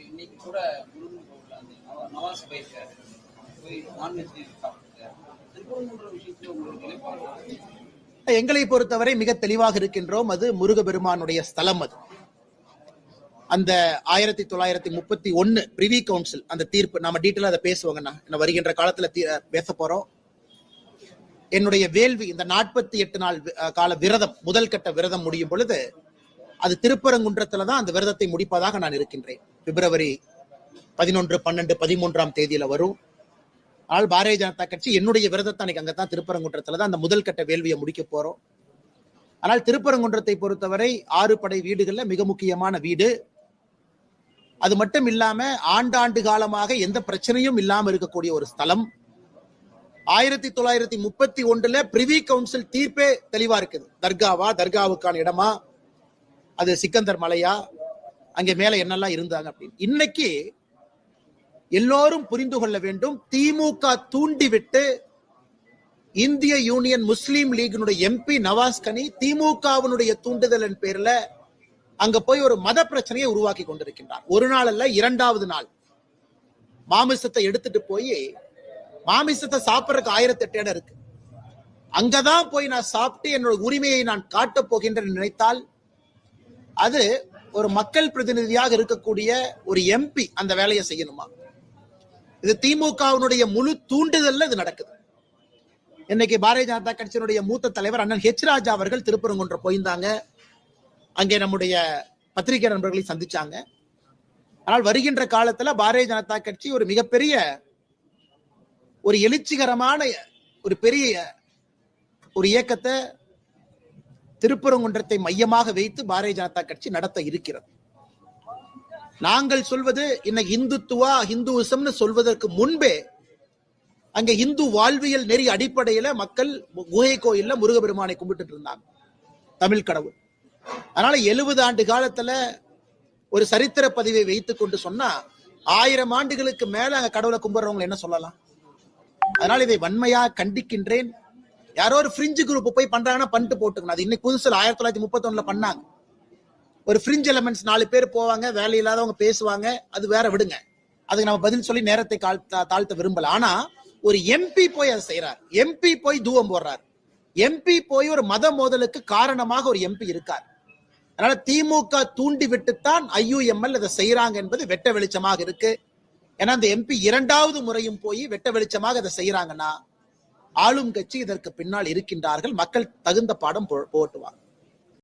இன்னைக்கு கூட நவாஸ் போயிருக்காரு, போய் நான்வெஜ் சாப்பிட்டுருக்காரு. திருப்பரங்குன்ற விஷயத்துல உங்களுக்கு நிலைப்பாடு? எங்களை பொறுத்தவரை மிக தெளிவாக இருக்கின்றோம். அது முருகபெருமானுடைய ஸ்தலம். அது அந்த 1931 பிரிவி கவுன்சில் அந்த தீர்ப்பு நாம டீட்டெயிலா அதை பேசுவாங்கண்ணா. என்ன வருகின்ற காலத்துல பேச போறோம். என்னுடைய வேள்வி இந்த 48 நாள் கால விரதம், முதல் கட்ட விரதம் முடியும் பொழுது அது திருப்பரங்குன்றத்துலதான் அந்த விரதத்தை முடிப்பதாக நான் இருக்கின்றேன். பிப்ரவரி 11, 12, 13ஆம் தேதியில வரும். ஆனால் பாரதிய ஜனதா கட்சி என்னுடைய விரதத்தை அன்னைக்கு அங்கதான் திருப்பரங்குன்றத்துலதான் அந்த முதல் கட்ட வேள்வியை முடிக்க போறோம். ஆனால் திருப்பரங்குன்றத்தை பொறுத்தவரை 6 படை வீடுகள்ல மிக முக்கியமான வீடு. அது மட்டும் இல்லாம ஆண்டாண்டு காலமாக எந்த பிரச்சனையும் இல்லாம இருக்கக்கூடிய ஒரு ஸ்தலம். 1931 பிரிவி கவுன்சில் தீர்ப்பே தெளிவா இருக்குது. தர்காவா, தர்காவுக்கான இடமா, அது சிக்கந்தர் மலையா, அங்கே மேல என்னெல்லாம் இருந்தாங்க அப்படின்னு. இன்னைக்கு எல்லோரும் புரிந்து கொள்ள வேண்டும். திமுக தூண்டிவிட்டு இந்திய யூனியன் முஸ்லீம் லீகினுடைய எம்பி நவாஸ் கனி திமுகவினுடைய தூண்டுதலின் பேர்ல அங்க போய் ஒரு மத பிரச்சனையை உருவாக்கி கொண்டிருக்கின்றார். ஒரு நாள் அல்ல, 2வது நாள் மாமிசத்தை எடுத்துட்டு போய் மாமிசத்தை சாப்பிடறதுக்கு 1008 இடம் இருக்கு. அங்கதான் போய் நான் சாப்பிட்டு என்னோட உரிமையை நான் காட்டப் போகின்றேன் நினைத்தால் அது ஒரு மக்கள் பிரதிநிதியாக இருக்கக்கூடிய ஒரு எம்பி அந்த வேலையை செய்யணுமா? இது திமுகவினுடைய முழு தூண்டுதல்ல இது நடக்குது. இன்னைக்கு பாரதிய ஜனதா கட்சியினுடைய மூத்த தலைவர் அண்ணன் ஹெச் ராஜா அவர்கள் திருப்பரங்குன்றம் போயிருந்தாங்க. அங்கே நம்முடைய பத்திரிகை நண்பர்களை சந்திச்சாங்க. ஆனால் வருகின்ற காலத்துல பாரதிய ஜனதா கட்சி ஒரு மிகப்பெரிய ஒரு எழுச்சிகரமான ஒரு பெரிய ஒரு இயக்கத்தை திருப்பரங்குன்றத்தை மையமாக வைத்து பாரதிய ஜனதா கட்சி நடத்த இருக்கிறது. நாங்கள் சொல்வது இன்னைக்கு இந்துத்துவா, ஹிந்துவிசம்னு சொல்வதற்கு முன்பே அங்க இந்து வாழ்வியல் நெறி அடிப்படையில மக்கள் குகை கோயில்ல முருகபெருமானை கும்பிட்டு இருந்தாங்க, தமிழ் கடவுள். அதனால 70 ஆண்டு காலத்துல ஒரு சரித்திர பதிவை வைத்துக் கொண்டு சொன்னா 1000 ஆண்டுகளுக்கு மேல அங்க கடவுளை கும்பிடுறவங்க என்ன சொல்லலாம்? அதனால இதை வன்மையா கண்டிக்கின்றேன். யாரோ ஒரு ஃப்ரிஞ்சு குரூப் போய் பண்றாங்கன்னா பண்ணிட்டு போட்டுக்கணும். அது இன்னைக்கு புதுசுல 1931 பண்ணாங்க. ஒரு ஃப்ரிஞ்ச் எலமெண்ட்ஸ் 4 பேர் போவாங்க, வேலை இல்லாதவங்க பேசுவாங்க, அது வேற விடுங்க. அதுக்கு நம்ம பதில் சொல்லி நேரத்தை தாழ்த்த விரும்பல. ஆனா ஒரு எம்பி போய் அதை செய்யறார், எம்பி போய் தூவம் போடுறார், எம்பி போய் ஒரு மத மோதலுக்கு காரணமாக ஒரு எம்பி இருக்கார். அதனால திமுக தூண்டி விட்டுத்தான் IUML இதை செய்யறாங்க என்பது வெட்ட வெளிச்சமாக இருக்கு. ஏன்னா அந்த எம்பி 2வது முறையும் போய் வெட்ட வெளிச்சமாக இதை செய்யறாங்கன்னா ஆளும் கட்சி இதற்கு பின்னால் இருக்கின்றார்கள். மக்கள் தகுந்த பாடம் போட்டுவாங்க.